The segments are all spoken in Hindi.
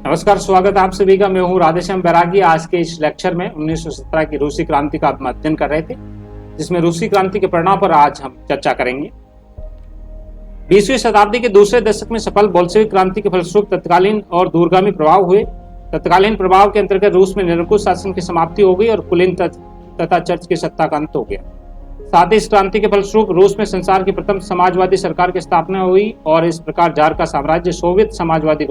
नमस्कार, स्वागत है आप सभी का। मैं हूं राधेश्याम बैरागी। आज के इस लेक्चर में 1917 की रूसी क्रांति का अध्ययन कर रहे थे, जिसमें रूसी क्रांति के परिणाम पर आज हम चर्चा करेंगे। 20वीं शताब्दी के दूसरे दशक में सफल बोल्शेविक क्रांति के फलस्वरूप तत्कालीन और दूरगामी प्रभाव हुए। तत्कालीन प्रभाव के अंतर्गत रूस में निरंकुश शासन की समाप्ति हो गई और कुलीन तथा चर्च की सत्ता का अंत हो गया। साथ ही इस क्रांति के फलस्वरूप रूस में संसार की प्रथम समाजवादी सरकार की स्थापना हुई और इस प्रकार जार का साम्राज्य सोवियत समाजवादी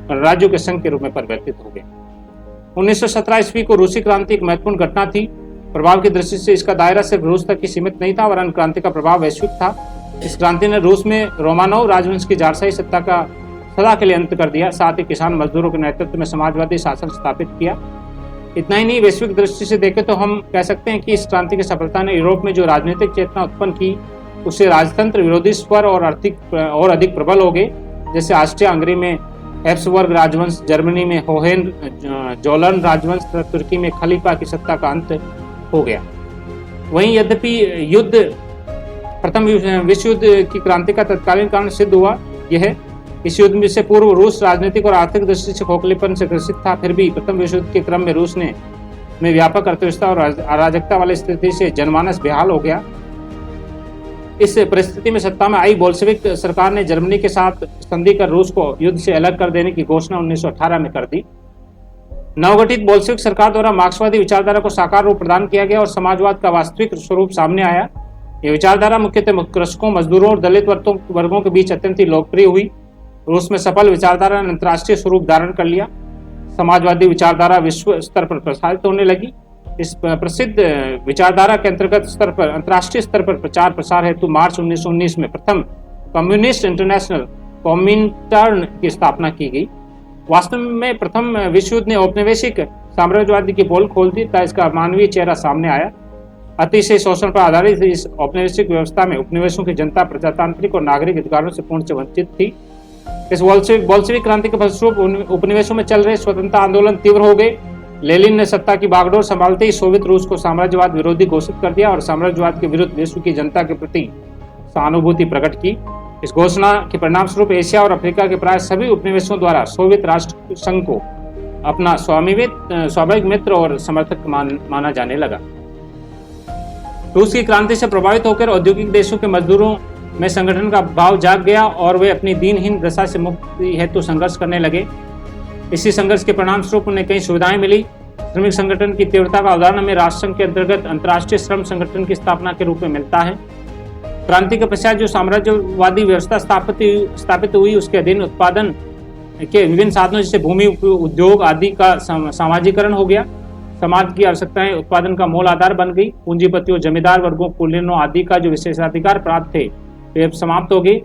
गणराज्यों के संघ के रूप में परिवर्तित हो गया। 1917 ईस्वी को रूसी क्रांति एक महत्वपूर्ण घटना थी। प्रभाव की दृष्टि से इसका दायरा सिर्फ रूस तक ही सीमित नहीं था, वरन क्रांति का प्रभाव वैश्विक था। इस क्रांति ने रूस में रोमानोव राजवंश की जारशाही सत्ता का सदा के लिए अंत कर दिया। साथ ही किसान मजदूरों के नेतृत्व में समाजवादी शासन स्थापित किया। इतना ही नहीं, वैश्विक दृष्टि से देखें तो हम कह सकते हैं कि इस क्रांति की सफलता ने यूरोप में जो राजनीतिक चेतना उत्पन्न की, उससे राजतंत्र विरोधी स्वर और अधिक प्रबल हो गए। जैसे ऑस्ट्रिया हंगरी में हैब्सबर्ग राजवंश, जर्मनी में होहेन-जोलर्न राजवंश तथा तुर्की में खलीफा की सत्ता का अंत हो गया। वहीं यद्यपि प्रथम विश्व युद्ध की क्रांति का तत्कालीन कारण सिद्ध हुआ, यह इस युद्ध से पूर्व रूस राजनीतिक और आर्थिक दृष्टि से खोखलेपन से ग्रसित था। फिर भी प्रथम विश्व युद्ध के क्रम में रूस में व्यापक अर्थव्यवस्था और अराजकता वाली स्थिति से जनमानस बेहाल हो गया। इस परिस्थिति में सत्ता में आई बोल्शेविक सरकार ने जर्मनी के साथ संधि कर रूस को युद्ध से अलग कर देने की घोषणा 1918 में कर दी। नवगठित बोल्शेविक सरकार द्वारा मार्क्सवादी विचारधारा को साकार रूप प्रदान किया गया और समाजवाद का वास्तविक स्वरूप सामने आया। यह विचारधारा मुख्यतः कृषकों, मजदूरों और दलित वर्गों के बीच अत्यंत ही लोकप्रिय हुई। रूस में सफल विचारधारा ने अंतर्राष्ट्रीय स्वरूप धारण कर लिया। समाजवादी विचारधारा विश्व स्तर पर प्रसारित होने लगी। इस प्रसिद्ध विचारधारा के अंतर्राष्ट्रीय स्तर पर प्रचार प्रसार हेतु मार्च 1919 में प्रथम कम्युनिस्ट इंटरनेशनल कॉमिंटर्न की स्थापना की गई। वास्तव में प्रथम विश्व युद्ध ने औपनिवेशिक साम्राज्यवादी की पोल खोल दी तथा इसका मानवीय चेहरा सामने आया। अतिशय शोषण पर आधारित इस औपनिवेशिक व्यवस्था में उपनिवेशों की जनता प्रजातांत्रिक और नागरिक अधिकारों से पूर्ण से वंचित थी। इस बोल्शेविक क्रांति के फलस्वरूप उपनिवेशों में चल रहे स्वतंत्रता आंदोलन तीव्र हो गए। लेनिन ने सत्ता की बागडोर संभालते ही सोवियत रूस को साम्राज्यवाद विरोधी घोषित कर दिया और साम्राज्यवाद के विरुद्ध विश्व की जनता के प्रति सहानुभूति प्रकट की। इस घोषणा के परिणाम स्वरूप एशिया और अफ्रीका के प्राय सभी उपनिवेशों द्वारा सोवियत राष्ट्र संघ को अपना स्वाभाविक मित्र और समर्थक माना जाने लगा। रूस की क्रांति से प्रभावित होकर औद्योगिक देशों के मजदूरों में संगठन का भाव जाग गया और वे अपनी दीनहीन दशा से मुक्ति हेतु संघर्ष करने लगे। इसी संघर्ष के परिणाम स्वरूप उन्हें कई सुविधाएं मिली। श्रमिक संगठन की तीव्रता का उदाहरण हमें राष्ट्र संघ के अंतर्गत अंतर्राष्ट्रीय श्रम संगठन की स्थापना के रूप में मिलता है। क्रांति के पश्चात जो साम्राज्यवादी व्यवस्था स्थापित हुई, उसके अधीन उत्पादन के विभिन्न साधनों जैसे भूमि, उद्योग आदि का सामाजिकरण हो गया। समाज की आवश्यकताएं उत्पादन का मूल आधार बन गई। पूंजीपतियों, जमींदार वर्गों, कुलीनों आदि का जो विशेषाधिकार प्राप्त थे, वे समाप्त हो गई।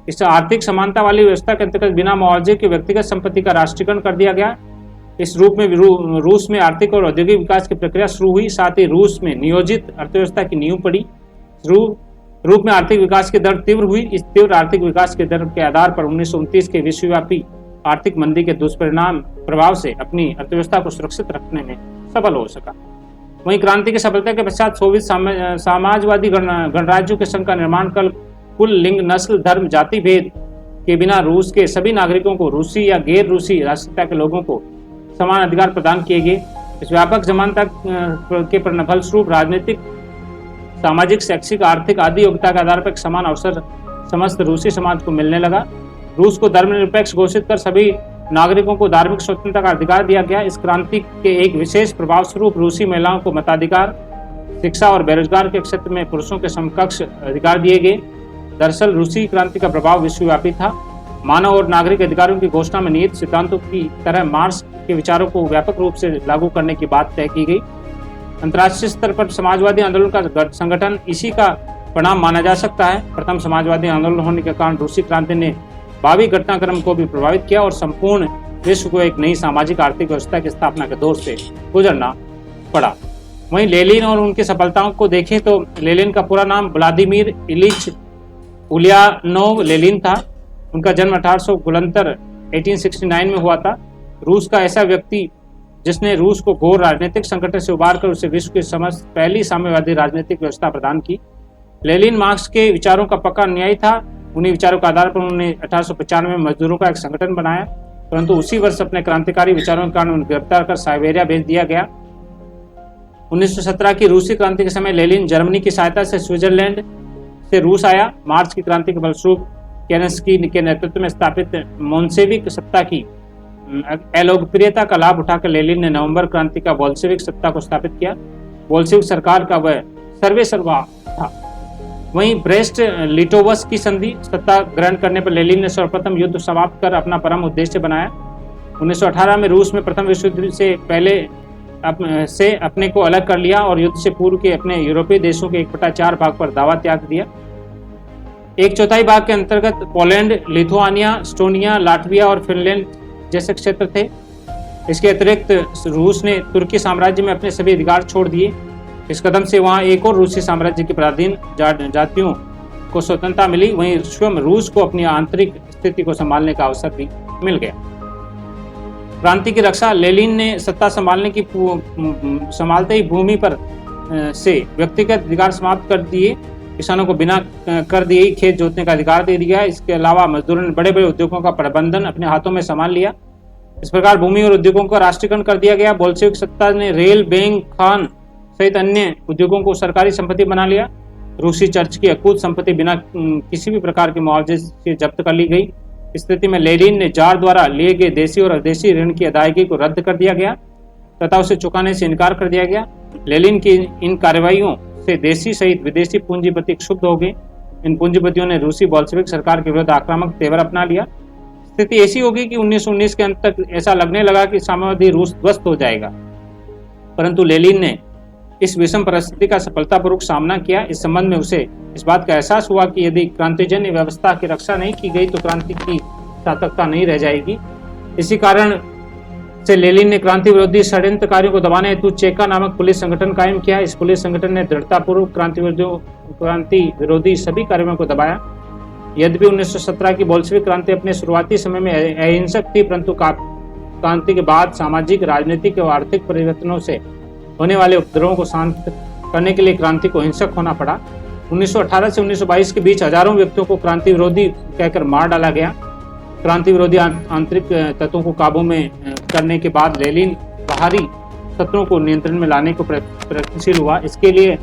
इस आर्थिक समानता वाली व्यवस्था के अंतर्गत बिना मुआवजे के व्यक्तिगत संपत्ति का राष्ट्रीयकरण कर दिया गया। इस रूप में रूस में आर्थिक और औद्योगिक विकास की प्रक्रिया शुरू हुई। साथ ही रूस में नियोजित अर्थव्यवस्था की नींव पड़ी। रूप में आर्थिक विकास की दर तीव्र हुई। इस तीव्र आर्थिक विकास की दर के आधार पर 1929 के विश्वव्यापी आर्थिक मंदी के दुष्परिणाम प्रभाव से अपनी अर्थव्यवस्था को सुरक्षित रखने में सफल हो सका। वहीं क्रांति की सफलता के पश्चात सोवियत समाजवादी गणराज्यों के संघ का निर्माण कर कुल, लिंग, नस्ल, धर्म, जाति भेद के बिना रूस के सभी नागरिकों को रूसी या गैर रूसी राष्ट्रीयता के लोगों को समान अधिकार प्रदान किए गए। इस व्यापक समानता के फलस्वरूप राजनीतिक, सामाजिक, शैक्षिक, आर्थिक आदि योग्यता के आधार पर समान अवसर समस्त रूसी समाज को मिलने लगा। रूस को धर्मनिरपेक्ष घोषित कर सभी नागरिकों को धार्मिक स्वतंत्रता का अधिकार दिया गया। इस क्रांति के एक विशेष प्रभाव स्वरूप रूसी महिलाओं को मताधिकार, शिक्षा और बेरोजगार के क्षेत्र में पुरुषों के समकक्ष अधिकार दिए गए। दरअसल रूसी क्रांति का प्रभाव विश्वव्यापी था। मानव और नागरिक अधिकारों की घोषणा में निहित सिद्धांतों की तरह मार्क्स के विचारों को व्यापक रूप से लागू करने की बात तय की गई। अंतर्राष्ट्रीय स्तर पर समाजवादी आंदोलन का संगठन इसी का परिणाम माना जा सकता है। प्रथम समाजवादी आंदोलन होने के कारण रूसी क्रांति ने भावी घटनाक्रम को भी प्रभावित किया और संपूर्ण विश्व को एक नई सामाजिक आर्थिक व्यवस्था की स्थापना के दौर से गुजरना पड़ा। वहीं लेनिन और उनकी सफलताओं को देखें तो लेनिन का पूरा नाम व्लादिमीर इलिच उलियानोव लेनिन था। उनका जन्म 1869 में हुआ था। रूस का ऐसा व्यक्ति जिसने रूस को घोर राजनीतिक संकट से उबारकर उसे विश्व की समस्त पहली साम्यवादी राजनीतिक व्यवस्था प्रदान की। लेनिन मार्क्स के विचारों का पक्का अनुयायी था। उन्हीं विचारों के आधार पर उन्होंने 1895 में मजदूरों का एक संगठन बनाया। परंतु उसी वर्ष अपने क्रांतिकारी विचारों के कारण उन्हें गिरफ्तार कर साइबेरिया भेज दिया गया। 1917 की रूसी क्रांति के समय लेनिन जर्मनी की सहायता से स्विट्जरलैंड से रूस आया। मार्च की क्रांति के फलस्वरूप केरेंस्की के नेतृत्व में स्थापित मोन्सेविक सत्ता की अलोकप्रियता का लाभ उठाकर लेनिन ने नवंबर क्रांति का बोल्शेविक सत्ता को स्थापित किया। बोल्शेविक सरकार का वह सर्वेसर्वा था। वहीं ब्रेस्ट लिटोवस की संधि सत्ता ग्रहण करने पर लेनिन ने सर्वप्रथम युद्ध समाप्त कर अपना परम उद्देश्य बनाया। 1918 में रूस में प्रथम विश्व युद्ध से पहले से अपने को अलग कर लिया और युद्ध से पूर्व के अपने यूरोपीय देशों के 1/4 भाग पर दावा त्याग दिया। 1/4 भाग के अंतर्गत पोलैंड, लिथुआनिया, एस्टोनिया, लाटविया और फिनलैंड जैसे क्षेत्र थे। इसके अतिरिक्त रूस ने तुर्की साम्राज्य में अपने सभी अधिकार छोड़ दिए। इस कदम से वहां एक और रूसी साम्राज्य की पराधीन जातियों को स्वतंत्रता मिली। वहीं स्वयं रूस को अपनी आंतरिक स्थिति को संभालने का अवसर भी मिल गया। क्रांति की रक्षा लेनिन ने सत्ता संभालते ही भूमि पर से व्यक्तिगत अधिकार समाप्त कर दिए। किसानों को बिना कर दिए ही खेत जोतने का अधिकार दे दिया। इसके अलावा मजदूरों ने बड़े बड़े उद्योगों का प्रबंधन अपने हाथों में संभाल लिया। इस प्रकार भूमि और उद्योगों का राष्ट्रीयकरण कर दिया गया। बोल्शेविक सत्ता ने रेल, बैंक, खान सहित अन्य उद्योगों को सरकारी संपत्ति बना लिया। रूसी चर्च की अकूत संपत्ति बिना किसी भी प्रकार के मुआवजे से जब्त कर ली गई। इस स्थिति में लेनिन ने जार द्वारा लिए गए देशी और विदेशी ऋण की अदायगी को रद्द कर दिया गया तथा उसे चुकाने से इनकार कर दिया गया। लेनिन की इन कार्रवाइयों से देशी सहित विदेशी पूंजीपति क्षुब्ध हो गए। इन पूंजीपतियों ने रूसी बोल्शेविक सरकार के विरुद्ध आक्रामक तेवर अपना लिया। स्थिति ऐसी हो गई कि 1919 के अंत तक ऐसा लगने लगा कि साम्यवादी रूस ध्वस्त हो जाएगा, परंतु लेनिन ने इस विषम परिस्थिति का सफलतापूर्वक सामना किया। इस संबंध में उसे इस बात का एहसास हुआ कि यदि क्रांतिजन्य व्यवस्था की रक्षा नहीं की गई तो क्रांति की सार्थकता नहीं रह जाएगी। इसी कारण से लेनिन ने क्रांति विरोधी षड्यंत्रकारियों को दबाने हेतु चेका नामक पुलिस संगठन कायम किया। इस पुलिस संगठन ने दृढ़तापूर्वक क्रांति विरोधी सभी कार्यों को दबाया। यद्यपि 1917 की बोल्शेविक क्रांति अपने शुरुआती समय में अहिंसक थी, परंतु क्रांति के बाद सामाजिक, राजनीतिक और आर्थिक परिवर्तनों से होने वाले उपद्रवों को शांत करने के लिए क्रांति को हिंसक होना पड़ा। 1918 से 1922 के बीच हजारों व्यक्तियों को क्रांति विरोधी कहकर मार डाला गया। क्रांति विरोधी आंतरिक तत्वों को काबू में करने के बाद लेनिन बाहरी शत्रुओं को नियंत्रण में लाने को प्रयत्नशील हुआ। इसके लिए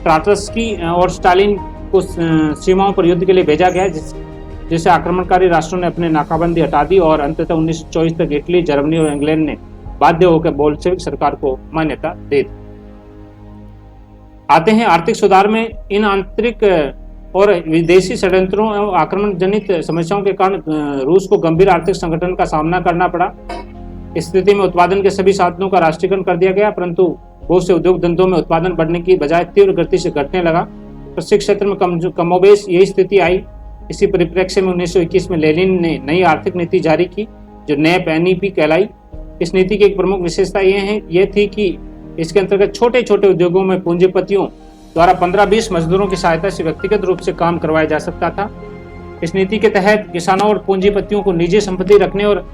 ट्राटस्की और स्टालिन को सीमाओं पर युद्ध के लिए भेजा गया, जिससे आक्रमणकारी राष्ट्रों ने अपने नाकाबंदी हटा दी और अंततः 1924 तक इटली, जर्मनी और इंग्लैंड ने बाध्य होकर बोल्शेविक सरकार को मान्यता दे दी। आते हैं आर्थिक सुधार में। इन आंतरिक और विदेशी षड्यंत्रों एवं आक्रमण जनित समस्याओं के कारण रूस को गंभीर आर्थिक संकट का सामना करना पड़ा। इस स्थिति में उत्पादन के सभी साधनों का राष्ट्रीयकरण कर दिया गया, परंतु बहुत से उद्योग धंधों में उत्पादन बढ़ने की बजाय तीव्र गति से घटने लगा। कृषि क्षेत्र में कमोबेश यही स्थिति आई। इसी परिप्रेक्ष्य में 1921 में लेनिन ने नई आर्थिक नीति जारी की जो नैप NEP कहलाई। इस नीति की एक प्रमुख विशेषता यह थी कि इसके अंतर्गत छोटे छोटे उद्योगों में पूंजीपतियों द्वारा 15-20 मजदूरों की सहायता से व्यक्तिगत रूप से काम करवाया जा सकता था। इस नीति के तहत किसानों और पूंजीपतियों को निजी संपत्ति रखने और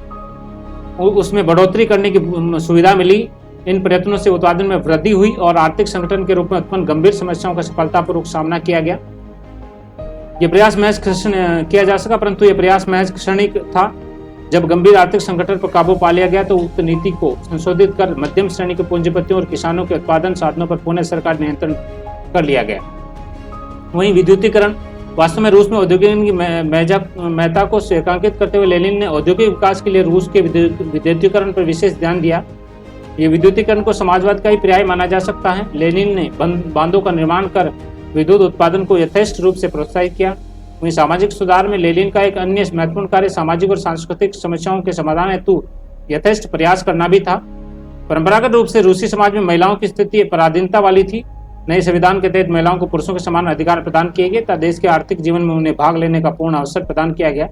उसमें बढ़ोतरी करने की सुविधा मिली। इन प्रयत्नों से उत्पादन में वृद्धि हुई और आर्थिक संगठन के रूप में उत्पन्न गंभीर समस्याओं का सफलतापूर्वक सामना किया गया। यह प्रयास महज किया जा सका, परंतु यह प्रयास महज क्षणिक था। जब गंभीर आर्थिक संकट पर काबू पा लिया गया तो उक्त नीति को संशोधित कर मध्यम श्रेणी के पूंजीपतियों और किसानों के उत्पादन साधनों पर पुनः सरकार नियंत्रण कर लिया गया। वहीं विद्युतीकरण। वास्तव में रूस में औद्योगिक महत्ता को रेखांकित करते हुए लेनिन ने औद्योगिक विकास के लिए रूस के विद्युतीकरण पर विशेष ध्यान दिया। ये विद्युतीकरण को समाजवाद का ही पर्याय माना जा सकता है। लेनिन ने बांधों का निर्माण कर विद्युत उत्पादन को यथेष्ट रूप से प्रोत्साहित किया। वहीं सामाजिक सुधार में लेनिन का एक अन्य महत्वपूर्ण कार्य सामाजिक और सांस्कृतिक समस्याओं के समाधान हेतु यथेष्ट प्रयास करना भी था। परंपरागत रूप से रूसी समाज में महिलाओं की स्थिति पराधीनता वाली थी। नए संविधान के तहत महिलाओं को पुरुषों के समान अधिकार प्रदान किए गए तथा देश के आर्थिक जीवन में उन्हें भाग लेने का पूर्ण अवसर प्रदान किया गया।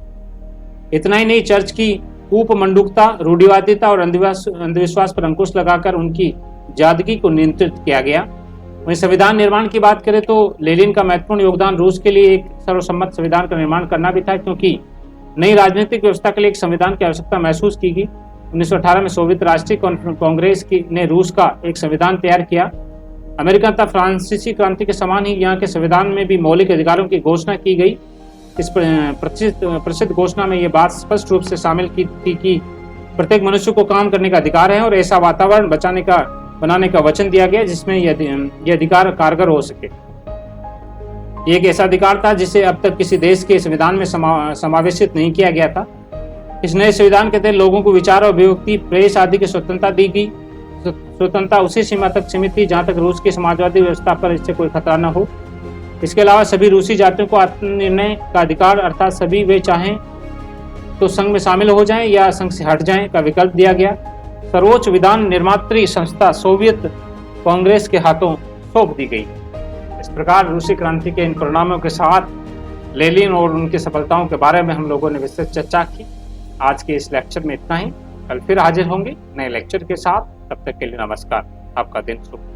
इतना ही नहीं, चर्च की उपमंडुकता, रूढ़िवादिता और अंधविश्वास पर अंकुश लगाकर उनकी जादगी को नियंत्रित किया गया। वहीं संविधान निर्माण की बात करें तो लेनिन का महत्वपूर्ण योगदान रूस के लिए एक सर्वसम्मत संविधान का निर्माण करना भी था, क्योंकि नई राजनीतिक व्यवस्था के लिए एक संविधान की आवश्यकता महसूस की गई। 1918 में सोवियत राष्ट्रीय कांग्रेस ने रूस का एक संविधान तैयार किया। अमेरिका तथा फ्रांसीसी क्रांति के समान ही यहाँ के संविधान में भी मौलिक अधिकारों की घोषणा की गई। इस प्रसिद्ध घोषणा में ये बात स्पष्ट रूप से शामिल की थी कि प्रत्येक मनुष्य को काम करने का अधिकार है और ऐसा वातावरण बनाने का वचन दिया गया जिसमें यह अधिकार कारगर हो सके। ये एक ऐसा अधिकार था जिसे अब तक किसी देश के संविधान में समावेशित नहीं किया गया था। इस नए संविधान के तहत लोगों को विचार और अभिव्यक्ति, प्रेस आदि की स्वतंत्रता दी गई। स्वतंत्रता उसी सीमा तक सीमित थी जहां तक रूस की समाजवादी व्यवस्था पर इससे कोई खतरा न हो। इसके अलावा सभी रूसी जातियों को आत्मनिर्णय का अधिकार, अर्थात सभी वे चाहें तो संघ में शामिल हो जाएं या संघ से हट जाएं का विकल्प दिया गया। सर्वोच्च विधान निर्मात्री संस्था सोवियत कांग्रेस के हाथों सौंप दी गई। इस प्रकार रूसी क्रांति के इन परिणामों के साथ लेनिन और उनकी सफलताओं के बारे में हम लोगों ने विस्तृत चर्चा की। आज के इस लेक्चर में इतना ही। कल फिर हाजिर होंगे नए लेक्चर के साथ। तब तक के लिए नमस्कार। आपका दिन शुभ।